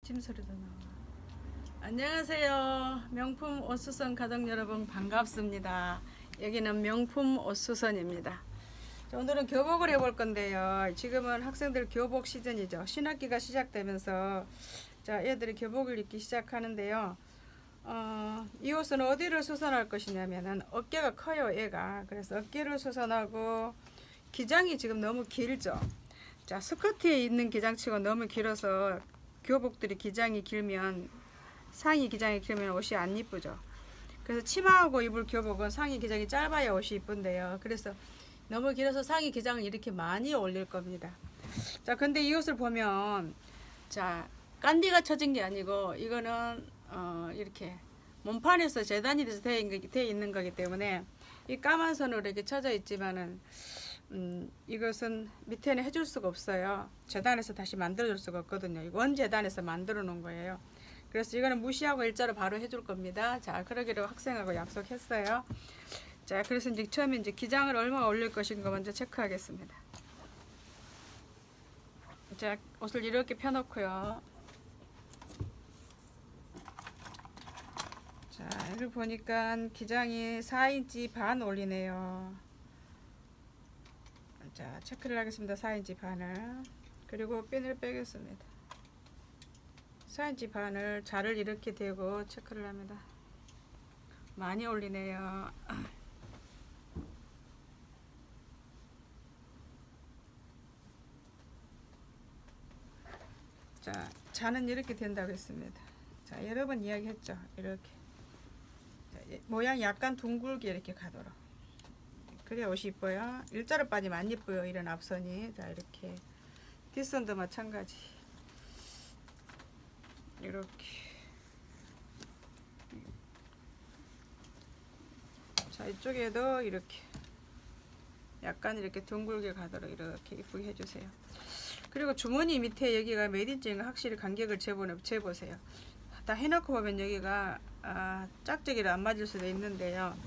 기침 소리도 나와. 안녕하세요. 명품 옷수선 가족 여러분 반갑습니다. 여기는 명품 옷수선입니다. 자, 오늘은 교복을 해볼 건데요. 지금은 학생들 교복 시즌이죠. 신학기가 시작되면서 자, 애들이 교복을 입기 시작하는데요. 이 옷은 어디를 수선할 것이냐면은 어깨가 커요, 애가. 그래서 어깨를 수선하고 기장이 지금 너무 길죠. 자, 스커트에 있는 기장치고 너무 길어서 교복들이 기장이 길면 상의 기장이 길면 옷이 안 이쁘죠. 그래서 치마하고 입을 교복은 상의 기장이 짧아야 옷이 이쁜데요. 그래서 너무 길어서 상의 기장을 이렇게 많이 올릴 겁니다. 자, 근데 이 옷을 보면 자, 깐디가 쳐진 게 아니고 이거는 이렇게 몸판에서 재단이 돼서 되어 있는 거기 때문에 이 까만 선으로 이렇게 쳐져 있지만은 이것은 밑에는 해줄 수가 없어요. 재단에서 다시 만들어줄 수가 없거든요. 이거 원재단에서 만들어 놓은 거예요. 그래서 이거는 무시하고 일자로 바로 해줄 겁니다. 자, 그러기로 학생하고 약속했어요. 자, 그래서 이제 처음에 이제 기장을 얼마나 올릴 것인가 먼저 체크하겠습니다. 자, 옷을 이렇게 펴놓고요. 자, 이걸 보니까 기장이 4인치 반 올리네요. 자, 체크를 하겠습니다. 4인치 반을. 그리고 핀을 빼겠습니다. 4인치 반을 자를 이렇게 대고 체크를 합니다. 많이 올리네요. 자, 자는 이렇게 된다고 했습니다. 자, 여러 번 이야기했죠. 이렇게. 자, 모양이 약간 둥글게 이렇게 가도록. 그래야 옷이 이뻐요. 일자로 빠지면 안 이뻐요. 이런 앞선이. 자, 이렇게. 뒷선도 마찬가지. 이렇게. 자, 이쪽에도 이렇게. 약간 이렇게 둥글게 가도록 이렇게 이쁘게 해주세요. 그리고 주머니 밑에 여기가 메디인지가 확실히 간격을 재보세요. 다 해놓고 보면 여기가 짝짝이를 안 맞을 수도 있는데요.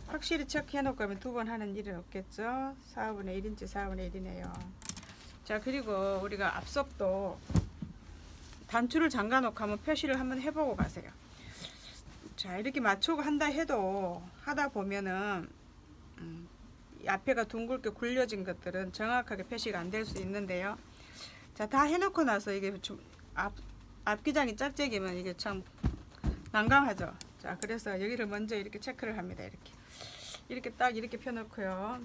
확실히 체크해놓고 하면 두 번 하는 일은 없겠죠. 4분의 1인치 4분의 1이네요. 자, 그리고 우리가 앞섭도 단추를 잠가놓고 한번 표시를 한번 해보고 가세요. 자, 이렇게 맞추고 한다 해도 하다 보면은 이 앞에가 둥글게 굴려진 것들은 정확하게 표시가 안 될 수 있는데요. 자, 다 해놓고 나서 이게 앞기장이 짝짝이면 이게 참 난감하죠. 자, 그래서 여기를 먼저 이렇게 체크를 합니다. 이렇게 딱 이렇게 펴놓고요.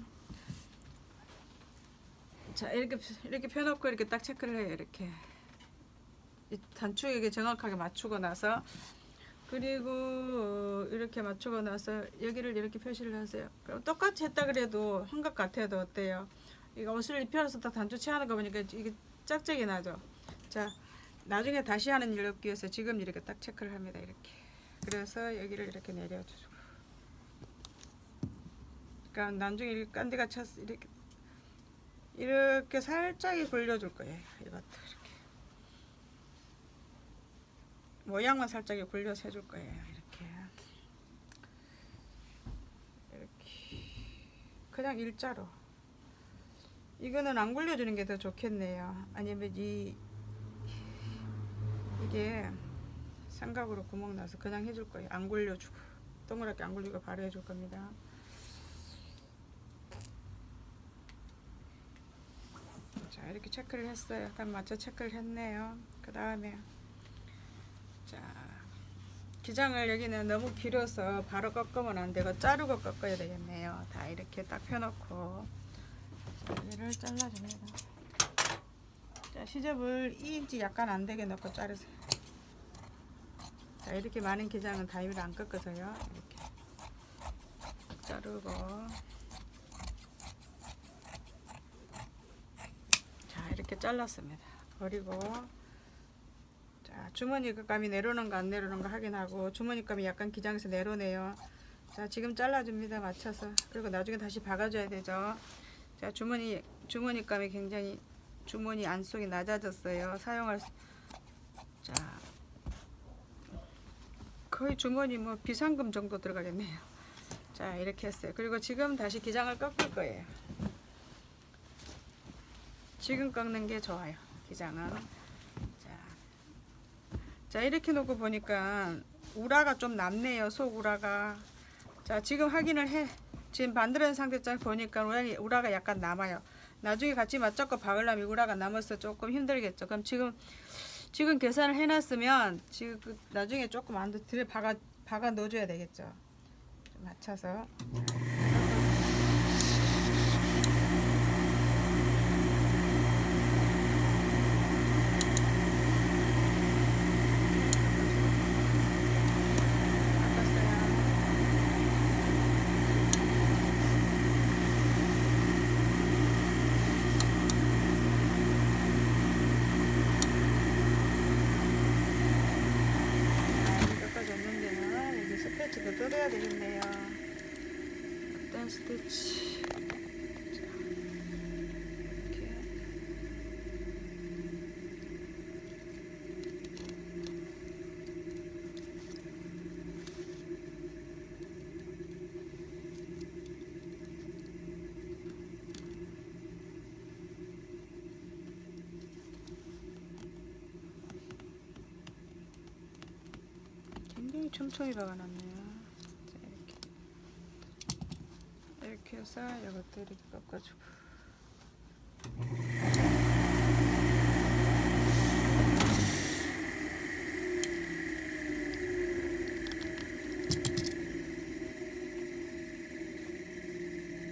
자, 이렇게 펴놓고 이렇게 딱 체크를 해요. 이렇게 이 단추에게 정확하게 맞추고 나서 그리고 이렇게 맞추고 나서 여기를 이렇게 표시를 하세요. 그럼 똑같이 했다 그래도 한 것 같아도 어때요? 이거 옷을 입혀서 딱 단추 채하는 거 보니까 이게 짝짝이 나죠. 자, 나중에 다시 하는 일 없기 위해서 지금 이렇게 딱 체크를 합니다. 이렇게. 그래서 여기를 이렇게 내려주고. 그러니까 나중에 이렇게 깐디가 찼어. 이렇게 살짝이 굴려줄 거예요. 이것도 이렇게. 모양만 살짝이 굴려서 해줄 거예요. 이렇게. 그냥 일자로. 이거는 안 굴려주는 게 더 좋겠네요. 아니면 이게 삼각으로 구멍 나서 그냥 해줄 거예요. 안 굴려주고. 동그랗게 안 굴리고 바로 해줄 겁니다. 자, 이렇게 체크를 했어요. 다 맞춰 체크를 했네요. 그 다음에 자, 기장을 여기는 너무 길어서 바로 꺾으면 안 되고 자르고 꺾어야 되겠네요. 다 이렇게 딱 펴놓고 여기를 잘라줍니다. 자, 시접을 2인치 약간 안 되게 넣고 자르세요. 자, 이렇게 많은 기장은 다이를 안 꺾어서요. 이렇게 자르고 자, 이렇게 잘랐습니다. 그리고 자, 주머니감이 내려오는 거 안 내려오는 거 확인하고 주머니감이 약간 기장에서 내려오네요. 자, 지금 잘라줍니다. 맞춰서. 그리고 나중에 다시 박아줘야 되죠. 자, 주머니감이 굉장히 주머니 안쪽이 낮아졌어요. 자, 거의 주머니 뭐 비상금 정도 들어가겠네요. 자, 이렇게 했어요. 그리고 지금 다시 기장을 꺾을 거예요. 지금 꺾는 게 좋아요. 기장은. 자, 자, 이렇게 놓고 보니까 우라가 좀 남네요. 속 우라가. 자, 지금 확인을 해. 지금 만들어낸 상태장 보니까 우라가 약간 남아요. 나중에 같이 맞잡고 박으려면 우라가 남아서 조금 힘들겠죠. 그럼 지금 계산을 해놨으면 지금 나중에 조금 안에 들어 박아 넣어줘야 되겠죠. 좀 맞춰서. 스티치도 뜯어야 되겠네요. 어떤 스티치? 자, 이렇게. 굉장히 촘촘히 박아놨네요. 이렇게 해서 이것도 이렇게 꺾어주고.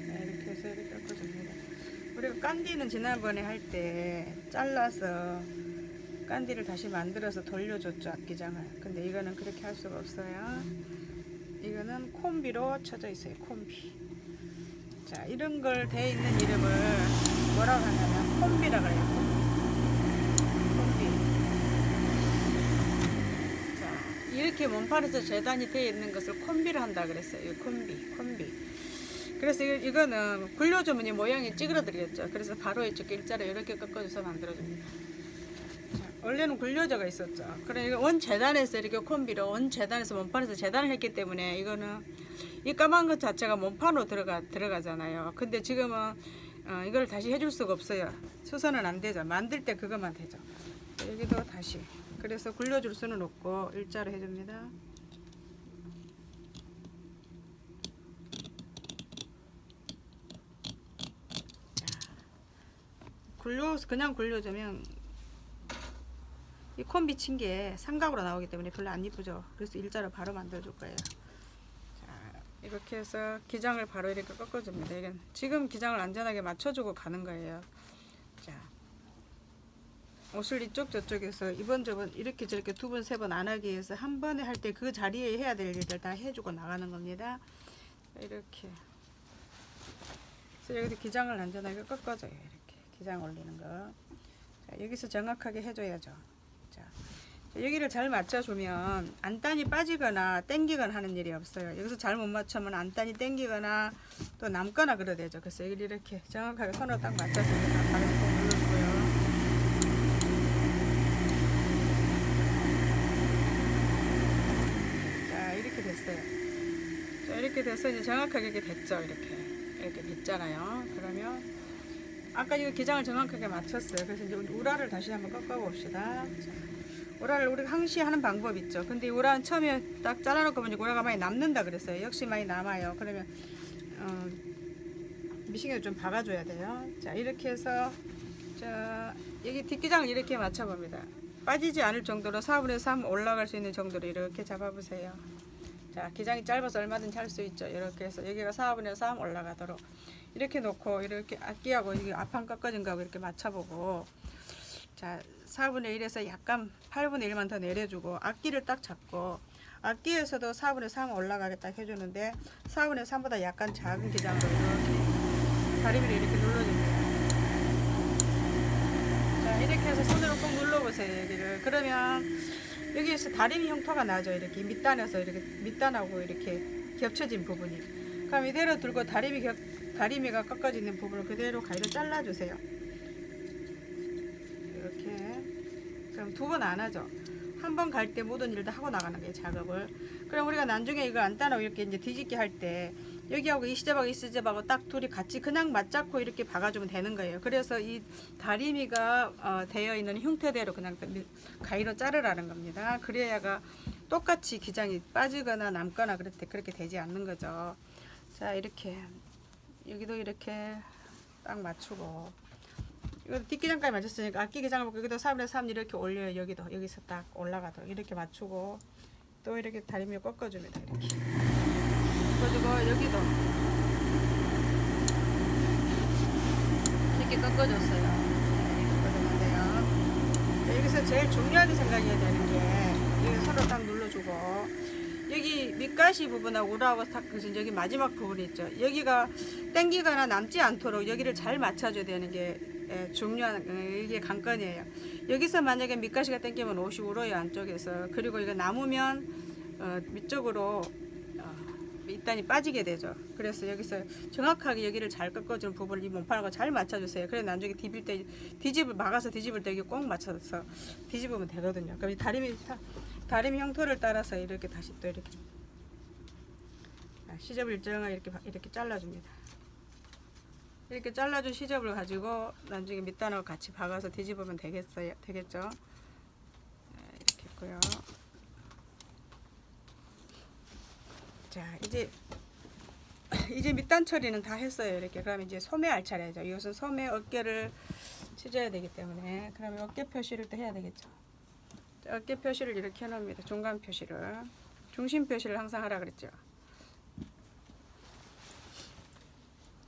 이렇게 해서 이렇게 꺾어줍니다. 우리가 깐디는 지난번에 할 때 잘라서 깐디를 다시 만들어서 돌려줬죠, 악기장을. 근데 이거는 그렇게 할 수가 없어요. 이거는 콤비로 쳐져 있어요. 콤비. 자, 이런 걸 돼 있는 이름을 뭐라고 하냐면 콤비라 그래요. 콤비. 자, 이렇게 몸판에서 재단이 되어 있는 것을 콤비를 한다 그랬어요. 콤비. 그래서 이거는 굴려주면 이 모양이 찌그러들겠죠. 그래서 바로 이쪽 일자로 이렇게 꺾어줘서 만들어줍니다. 자, 원래는 굴려져가 있었죠. 그러니까 원 재단에서 이렇게 콤비로 원 재단에서 몸판에서 재단을 했기 때문에 이거는 이 까만 것 자체가 몸판으로 들어가잖아요. 근데 지금은 이걸 다시 해줄 수가 없어요. 수선은 안 되죠. 만들 때 그것만 되죠. 여기도 다시. 그래서 굴려줄 수는 없고 일자로 해줍니다. 그냥 굴려주면 이 콤비 친 게 삼각으로 나오기 때문에 별로 안 이쁘죠. 그래서 일자로 바로 만들어줄 거예요. 자, 이렇게 해서 기장을 바로 이렇게 꺾어줍니다. 이건 지금 기장을 안전하게 맞춰주고 가는 거예요. 자, 옷을 이쪽 저쪽에서 이번 저번 이렇게 저렇게 두 번 세 번 안 하기 위해서 한 번에 할 때 그 자리에 해야 될 일들 다 해주고 나가는 겁니다. 이렇게. 그래서 여기서 기장을 안전하게 꺾어줘요. 이렇게 기장 올리는 거. 자, 여기서 정확하게 해줘야죠. 자, 여기를 잘 맞춰주면 안단이 빠지거나 땡기거나 하는 일이 없어요. 여기서 잘못 맞추면 안단이 땡기거나 또 남거나 그래야 되죠. 그래서 여기를 이렇게 정확하게 손으로 딱 맞춰줍니다. 바로 꼭 눌러주고요. 자, 이렇게 됐어요. 자, 이렇게 돼서 이제 정확하게 이렇게 됐죠. 이렇게 됐잖아요. 그러면 아까 이거 기장을 정확하게 맞췄어요. 그래서 이제 우라를 다시 한번 꺾어 봅시다. 우라를 우리가 항시 하는 방법 있죠. 근데 이 우라는 처음에 딱 잘라놓고 보니까 우라가 많이 남는다 그랬어요. 역시 많이 남아요. 그러면 미싱에도 좀 박아줘야 돼요. 자, 이렇게 해서 자, 여기 뒷기장을 이렇게 맞춰봅니다. 빠지지 않을 정도로 4분의 3 올라갈 수 있는 정도로 이렇게 잡아보세요. 자, 기장이 짧아서 얼마든지 할 수 있죠. 이렇게 해서 여기가 4분의 3 올라가도록 이렇게 놓고 이렇게 앞뒤하고 이게 앞판 꺾어진 거하고 이렇게 맞춰보고, 자, 4분의 1에서 약간 8분의 1만 더 내려주고 앞뒤를 딱 잡고 앞뒤에서도 4분의 3 올라가게 딱 해주는데 4분의 3보다 약간 작은 기장으로 이렇게 다리미를 이렇게 눌러줍니다. 자, 이렇게 해서 손으로 꼭 눌러보세요. 여기를. 그러면 여기에서 다리미 형태가 나죠. 이렇게 밑단에서 이렇게 밑단하고 이렇게 겹쳐진 부분이. 그럼 이대로 들고 다리미가 꺾어지는 부분을 그대로 가위로 잘라주세요. 이렇게. 그럼 두 번 안 하죠. 한 번 갈 때 모든 일을 다 하고 나가는 거예요, 작업을. 그럼 우리가 나중에 이걸 안 따라고 이렇게 이제 뒤집기 할 때 여기하고 이 시접하고 이 시접하고 딱 둘이 같이 그냥 맞잡고 이렇게 박아주면 되는 거예요. 그래서 이 다리미가 되어 있는 형태대로 그냥 가위로 자르라는 겁니다. 그래야가 똑같이 기장이 빠지거나 남거나 그렇게 되지 않는 거죠. 자, 이렇게 여기도 이렇게 딱 맞추고, 이거 뒷기장까지 맞췄으니까 앞기장을 보고 여기도 3분의 3 이렇게 올려요. 여기서 딱 올라가도록 이렇게 맞추고, 또 이렇게 다리미 꺾어줍니다. 이렇게 꺾어주고, 여기도 이렇게 꺾어줬어요. 이렇게 꺾어주면 돼요. 여기서 제일 중요하게 생각해야 되는 게, 여기 서로 딱 눌러주고, 여기 밑가시 부분하고 우라하고 딱 그래서 여기 마지막 부분이 있죠. 여기가 땡기거나 남지 않도록 여기를 잘 맞춰줘야 되는 게 중요한, 이게 관건이에요. 여기서 만약에 밑가시가 땡기면 옷이 울어요, 안쪽에서. 그리고 이거 남으면 밑쪽으로 밑단이 빠지게 되죠. 그래서 여기서 정확하게 여기를 잘 꺾어주는 부분을 이 몸판하고 잘 맞춰주세요. 그래 나중에 뒤집을 때 막아서 뒤집을 때 여기 꼭 맞춰서 뒤집으면 되거든요. 그럼 이 다리미 형태를 따라서 이렇게 다시 또 이렇게 시접을 일정하게 이렇게 잘라줍니다. 이렇게 잘라준 시접을 가지고 나중에 밑단하고 같이 박아서 뒤집으면 되겠죠? 이렇게 했고요. 자, 이제 밑단 처리는 다 했어요. 이렇게. 그럼 이제 소매 알 차례죠. 이것은 소매 어깨를 찢어야 되기 때문에, 그러면 어깨 표시를 또 해야 되겠죠. 어깨 표시를 이렇게 해놓습니다. 중간 표시를, 중심 표시를 항상 하라 그랬죠.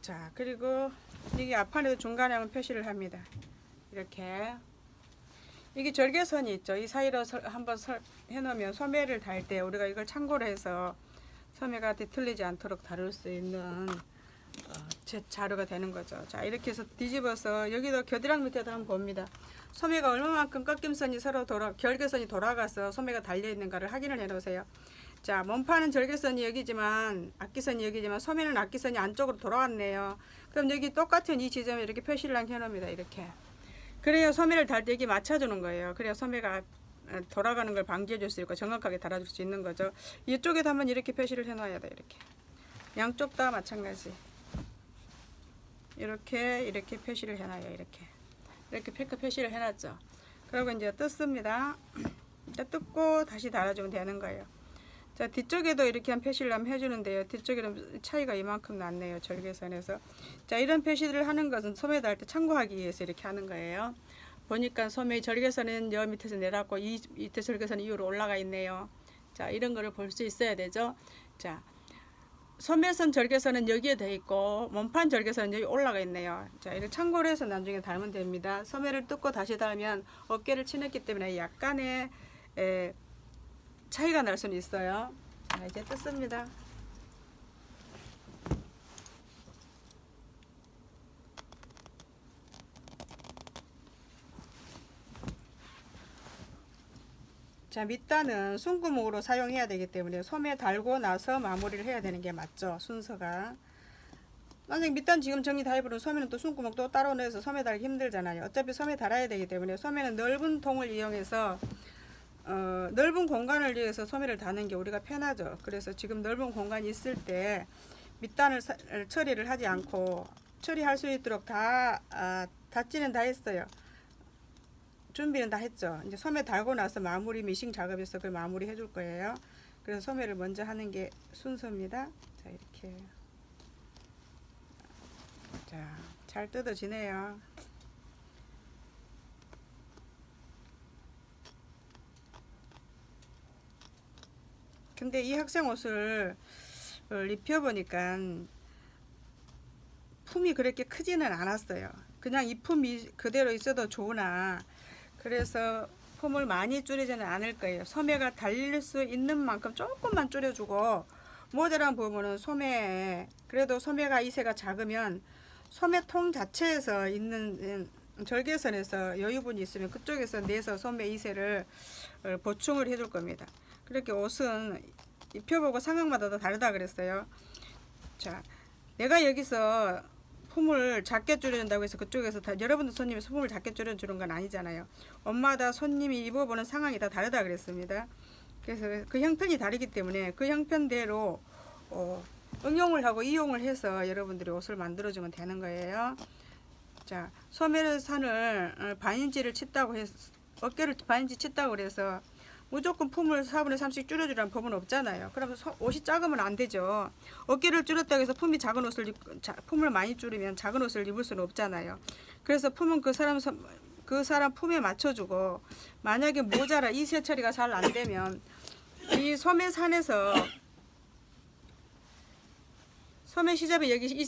자, 그리고 이게 앞판에도 중간에 한번 표시를 합니다. 이렇게. 이게 절개선이 있죠. 이 사이로 한번 해놓으면 소매를 달 때 우리가 이걸 참고로 해서 소매가 뒤틀리지 않도록 다룰 수 있는 자료가 되는 거죠. 자, 이렇게 해서 뒤집어서 여기도 겨드랑 밑에도 한번 봅니다. 소매가 얼마만큼 꺾임선이 서로 결계선이 돌아가서 소매가 달려 있는가를 확인을 해 놓으세요. 자, 몸판은 절개선이 여기지만 앞기선이 여기지만 소매는 앞기선이 안쪽으로 돌아왔네요. 그럼 여기 똑같은 이 지점에 이렇게 표시를 해 놓습니다. 이렇게. 그래야 소매를 달 때 여기 맞춰주는 거예요. 그래야 소매가 돌아가는 걸 방지해 줄 수 있고 정확하게 달아줄 수 있는 거죠. 이쪽에도 한번 이렇게 표시를 해 놔야 돼. 이렇게. 양쪽 다 마찬가지. 이렇게 표시를 해 놔요. 이렇게 표시를 해 놨죠. 그리고 이제 뜯습니다. 뜯고 다시 달아주면 되는 거예요. 자, 뒤쪽에도 이렇게 한 표시를 한번 해주는데요. 뒤쪽에는 차이가 이만큼 났네요. 절개선에서. 자, 이런 표시를 하는 것은 소매 달 때 참고하기 위해서 이렇게 하는 거예요. 보니까 소매 절개선은 여 밑에서 내려왔고 이 밑에 절개선 이후로 올라가 있네요. 자, 이런 거를 볼 수 있어야 되죠. 자, 소매선 절개선은 여기에 돼 있고 몸판 절개선은 여기 올라가 있네요. 자, 이렇게 참고를 해서 나중에 달면 됩니다. 소매를 뜯고 다시 달면 어깨를 치냈기 때문에 약간의 차이가 날 수는 있어요. 자, 이제 뜯습니다. 자, 밑단은 숨구멍으로 사용해야 되기 때문에 소매 달고 나서 마무리를 해야 되는 게 맞죠, 순서가. 만약에 밑단 지금 정리 다 해버리면 소매는 또 숨구멍 또 따로 내서 소매 달기 힘들잖아요. 어차피 소매 달아야 되기 때문에 소매는 넓은 통을 이용해서 넓은 공간을 위해서 소매를 다는 게 우리가 편하죠. 그래서 지금 넓은 공간이 있을 때 밑단을 처리를 하지 않고 처리할 수 있도록 닫지는 다 했어요. 준비는 다 했죠. 이제 소매 달고 나서 마무리 미싱 작업에서 그걸 마무리 해줄 거예요. 그래서 소매를 먼저 하는 게 순서입니다. 자, 이렇게. 자, 잘 뜯어지네요. 근데 이 학생 옷을 입혀보니까 품이 그렇게 크지는 않았어요. 그냥 이 품이 그대로 있어도 좋으나, 그래서 폼을 많이 줄이지는 않을 거예요. 소매가 달릴 수 있는 만큼 조금만 줄여주고, 모자란 부분은 소매에, 그래도 소매가 이세가 작으면 소매통 자체에서 있는 절개선에서 여유분이 있으면 그쪽에서 내서 소매 이세를 보충을 해줄 겁니다. 그렇게 옷은 입혀보고 상황마다 다 다르다 그랬어요. 자, 내가 여기서 품을 작게 줄여준다고 해서 그쪽에서 다 여러분들 손님이 품을 작게 줄여주는 건 아니잖아요. 엄마다 손님이 입어보는 상황이 다 다르다 그랬습니다. 그래서 그 형편이 다르기 때문에 그 형편대로 응용을 하고 이용을 해서 여러분들이 옷을 만들어주면 되는 거예요. 자, 소매산을 반인치를 쳤다고 해서 어깨를 반인치 쳤다고 그래서 무조건 품을 4분의 3씩 줄여주라는 법은 없잖아요. 그러면 옷이 작으면 안 되죠. 어깨를 줄였다고 해서 품이 작은 옷을 품을 많이 줄이면 작은 옷을 입을 수는 없잖아요. 그래서 품은 그 사람 품에 맞춰주고, 만약에 모자라 이세 처리가 잘 안 되면 이 소매산에서 소매 시접이 여기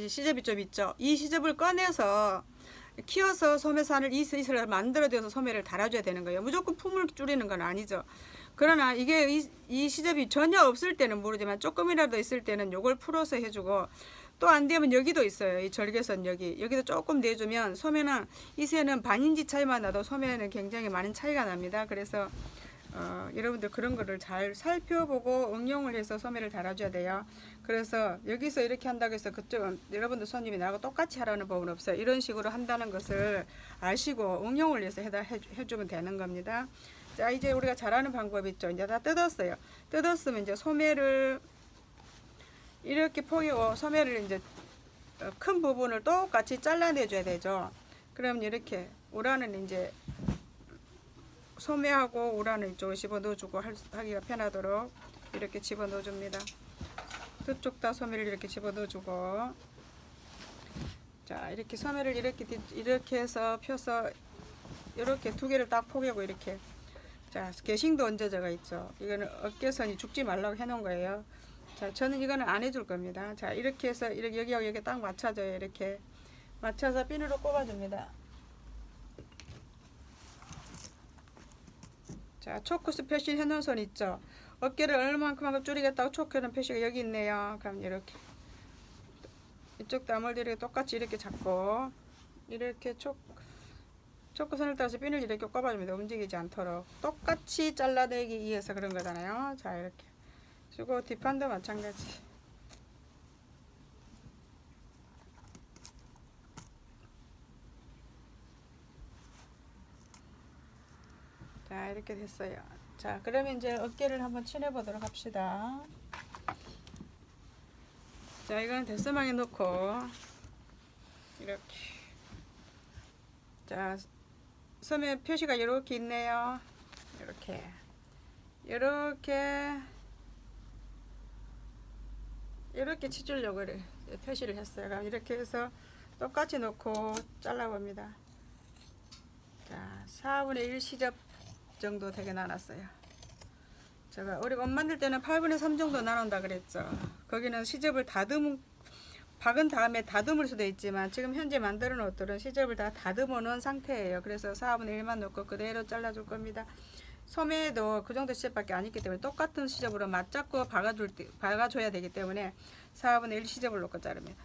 시접이 좀 있죠. 이 시접을 꺼내서 키워서 소매산을 이슬이슬 만들어줘서 소매를 달아줘야 되는 거예요. 무조건 품을 줄이는 건 아니죠. 그러나 이게 이 시접이 전혀 없을 때는 모르지만 조금이라도 있을 때는 요걸 풀어서 해주고, 또 안 되면 여기도 있어요. 이 절개선 여기도 조금 내주면 소매는 이새는 반인치 차이만 나도 소매는 굉장히 많은 차이가 납니다. 그래서 여러분들 그런 거를 잘 살펴보고 응용을 해서 소매를 달아줘야 돼요. 그래서 여기서 이렇게 한다고 해서 그쪽은 여러분들 손님이 나하고 똑같이 하라는 법은 없어요. 이런 식으로 한다는 것을 아시고 응용을 해서 해주면 되는 겁니다. 자, 이제 우리가 잘하는 방법이 있죠. 이제 다 뜯었어요. 뜯었으면 이제 소매를 이렇게 포개고, 소매를 이제 큰 부분을 똑같이 잘라내줘야 되죠. 그럼 이렇게 우라는 이제 소매하고 우라는 이쪽으로 집어 넣어주고 하기가 편하도록 이렇게 집어 넣어줍니다. 두 쪽 다 소매를 이렇게 집어 넣어주고, 자, 이렇게 소매를 이렇게 해서 펴서 이렇게 두 개를 딱 포개고, 이렇게. 자, 게싱도 얹어져가 있죠. 이거는 어깨선이 죽지 말라고 해놓은 거예요. 자, 저는 이거는 안 해줄 겁니다. 자, 이렇게 해서 이렇게 여기하고 여기 딱 맞춰줘요. 이렇게 맞춰서 비누로 꼽아줍니다. 자, 초크스 표시 해놓은 선 있죠. 어깨를 얼마만큼 줄이겠다고 초크는 표시가 여기 있네요. 그럼 이렇게 이쪽 나물도 이렇게 똑같이 이렇게 잡고, 이렇게 초크선을 따라서 비늘 이렇게 꼽아줍니다. 움직이지 않도록 똑같이 잘라내기 위해서 그런 거잖아요. 자, 이렇게 주고 뒷판도 마찬가지. 자, 이렇게 됐어요. 자, 그러면 이제 어깨를 한번 칠해 보도록 합시다. 자, 이거는 데스망에 넣고 이렇게, 자, 소매 표시가 이렇게 있네요. 이렇게 치주려고 표시를 했어요. 그럼 이렇게 해서 똑같이 놓고 잘라봅니다. 자, 4분의 1 시접 정도 되게 나눴어요. 제가 우리 옷 만들 때는 8분의 3 정도 나눈다 그랬죠. 거기는 시접을 박은 다음에 다듬을 수도 있지만 지금 현재 만드는 옷들은 시접을 다 다듬어 놓은 상태예요. 그래서 4분의 1만 놓고 그대로 잘라줄 겁니다. 소매도 그 정도 시접밖에 안 있기 때문에 똑같은 시접으로 맞잡고 박아줘야 되기 때문에 4분의 1 시접을 놓고 자릅니다.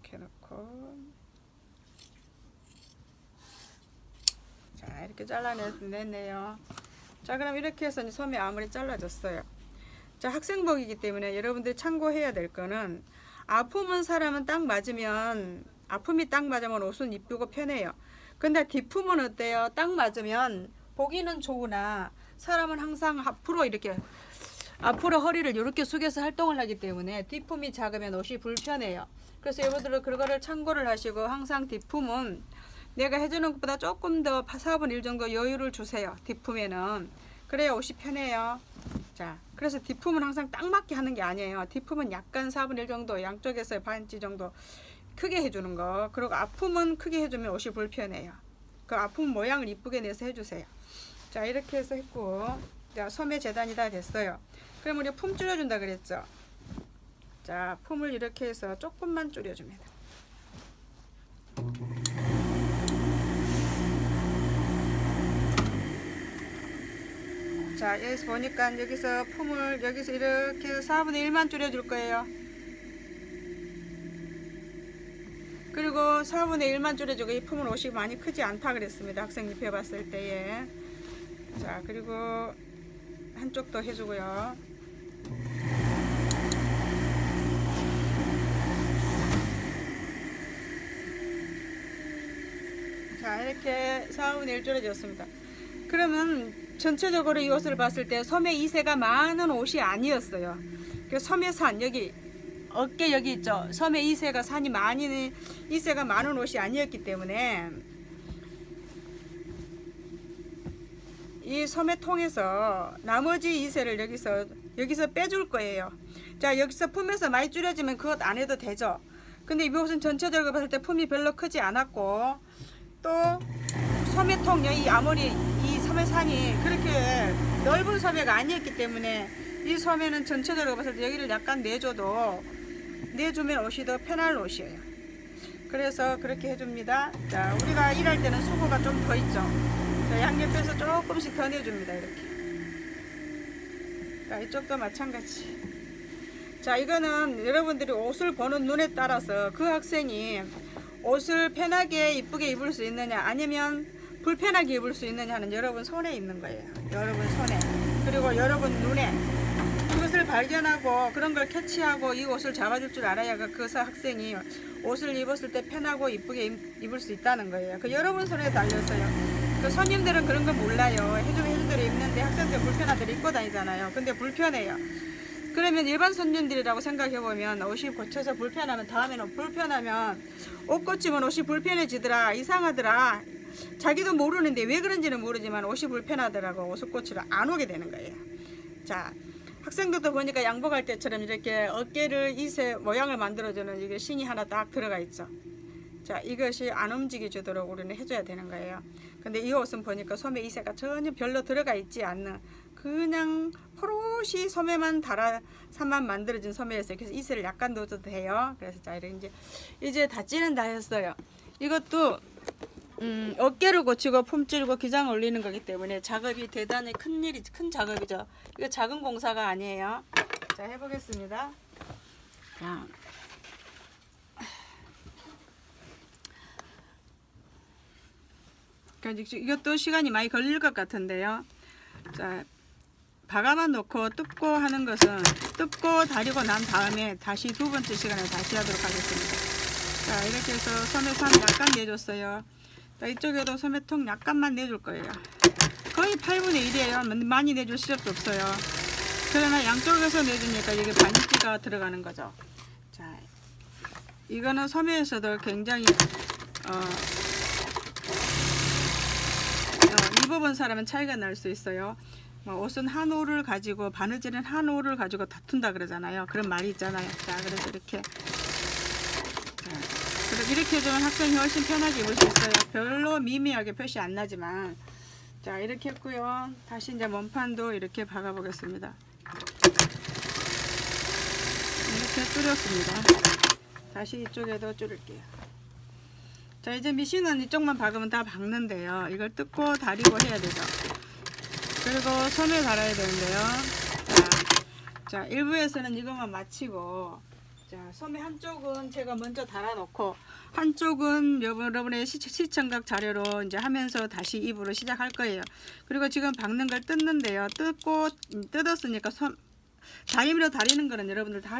이렇게 놓고, 자, 이렇게 잘라냈네요. 자, 그럼 이렇게 해서 이제 소매 아무리 잘라졌어요. 자, 학생복이기 때문에 여러분들이 참고해야 될 거는, 아픔은 사람은 딱 맞으면, 아픔이 딱 맞으면 옷은 이쁘고 편해요. 근데 뒷품은 어때요? 딱 맞으면 보기는 좋으나 사람은 항상 앞으로 허리를 이렇게 숙여서 활동을 하기 때문에 뒷품이 작으면 옷이 불편해요. 그래서 여러분들은 그거를 참고를 하시고 항상 뒷품은 내가 해주는 것보다 조금 더 4분의 1 정도 여유를 주세요. 뒷품에는. 그래야 옷이 편해요. 자, 그래서 뒷품은 항상 딱 맞게 하는 게 아니에요. 뒷품은 약간 4분의 1 정도, 양쪽에서 반인치 정도 크게 해주는 거. 그리고 앞품은 크게 해주면 옷이 불편해요. 그 앞품 모양을 이쁘게 내서 해주세요. 자, 이렇게 해서 했고, 자, 소매 재단이 다 됐어요. 그럼 우리 품 줄여준다 그랬죠. 자, 품을 이렇게 해서 조금만 줄여줍니다. 자, 여기서 보니까 여기서 품을 여기서 이렇게 4분의 1만 줄여줄 거예요. 그리고 4분의 1만 줄여주고, 이 품은 옷이 많이 크지 않다 그랬습니다. 학생 입혀봤을 때에. 자, 그리고 한쪽 더 해주고요. 자, 이렇게 4분의 1 줄여줬습니다. 그러면 전체적으로 이 옷을 봤을 때 소매 2세가 많은 옷이 아니었어요. 그 소매산 여기 어깨 여기 있죠. 소매 2세가 산이 많이 2세가 많은 옷이 아니었기 때문에 이 소매통에서 나머지 2세를 여기서 빼줄 거예요. 자, 여기서 품에서 많이 줄여지면 그것 안 해도 되죠. 근데 이 옷은 전체적으로 봤을 때 품이 별로 크지 않았고, 또 소매통 여기 아무리 이 소매산이 그렇게 넓은 소매가 아니었기 때문에 이 소매는 전체적으로 봤을 때 여기를 약간 내주면 옷이 더 편할 옷이에요. 그래서 그렇게 해줍니다. 자, 우리가 일할 때는 수고가 좀 더 있죠. 자, 양옆에서 조금씩 더 내줍니다. 이렇게. 자, 이쪽도 마찬가지. 자, 이거는 여러분들이 옷을 보는 눈에 따라서 그 학생이 옷을 편하게 이쁘게 입을 수 있느냐 아니면 불편하게 입을 수 있느냐는 여러분 손에 있는 거예요. 여러분 손에. 그리고 여러분 눈에. 그것을 발견하고 그런 걸 캐치하고 이 옷을 잡아줄 줄 알아야 그 학생이 옷을 입었을 때 편하고 이쁘게 입을 수 있다는 거예요. 그 여러분 손에 달렸어요. 그 손님들은 그런 거 몰라요. 해주대로 입는데 학생들 불편하대로 입고 다니잖아요. 근데 불편해요. 그러면 일반 손님들이라고 생각해보면 옷이 고쳐서 불편하면 다음에는 불편하면 옷 고치면 옷이 불편해지더라, 이상하더라, 자기도 모르는데 왜 그런지는 모르지만 옷이 불편하더라고 옷을 고치러 안 오게 되는 거예요. 자, 학생들도 보니까 양복할 때처럼 이렇게 어깨를 이세 모양을 만들어주는 이게 신이 하나 딱 들어가 있죠. 자, 이것이 안 움직여주도록 우리는 해줘야 되는 거예요. 근데 이 옷은 보니까 소매 이세가 전혀 별로 들어가 있지 않는 그냥 포롯이 소매만 산만 만들어진 소매였어요. 그래서 이세를 약간 넣어도 돼요. 그래서 자, 이렇게 이제 닫지는 다 했어요. 이것도 어깨를 고치고 품질고 기장 올리는 거기 때문에 작업이 대단히 큰 작업이죠. 이거 작은 공사가 아니에요. 자, 해보겠습니다. 자. 그러니까 이것도 시간이 많이 걸릴 것 같은데요. 자, 바가만 놓고 뜯고 하는 것은 뜯고 다리고 난 다음에 다시 두 번째 시간에 다시 하도록 하겠습니다. 자, 이렇게 해서 소매산 약간 내줬어요. 자, 이쪽에도 소매통 약간만 내줄 거예요. 거의 8분의 1이에요. 많이 내줄 필요도 없어요. 그러나 양쪽에서 내주니까 이게 반입기가 들어가는 거죠. 자, 이거는 소매에서도 굉장히 입어본 사람은 차이가 날 수 있어요. 옷은 한 올을 가지고 바느질은 한 올을 가지고 다툰다 그러잖아요. 그런 말이 있잖아요. 자, 그래서 이렇게 이렇게 해주면 학생이 훨씬 편하게 입을 수 있어요. 별로 미미하게 표시 안 나지만. 자, 이렇게 했고요. 다시 이제 몸판도 이렇게 박아 보겠습니다. 이렇게 줄였습니다. 다시 이쪽에도 줄일게요. 자, 이제 미신은 이쪽만 박으면 다 박는데요. 이걸 뜯고 다리고 해야 되죠. 그리고 소매 달아야 되는데요. 자, 1부에서는 이것만 마치고, 자, 소매 한쪽은 제가 먼저 달아놓고 한쪽은 여러분의 시청각 자료로 이제 하면서 다시 2부로 시작할 거예요. 그리고 지금 박는 걸 뜯는데요. 뜯었으니까 다리미로 다리는 거는 여러분들 다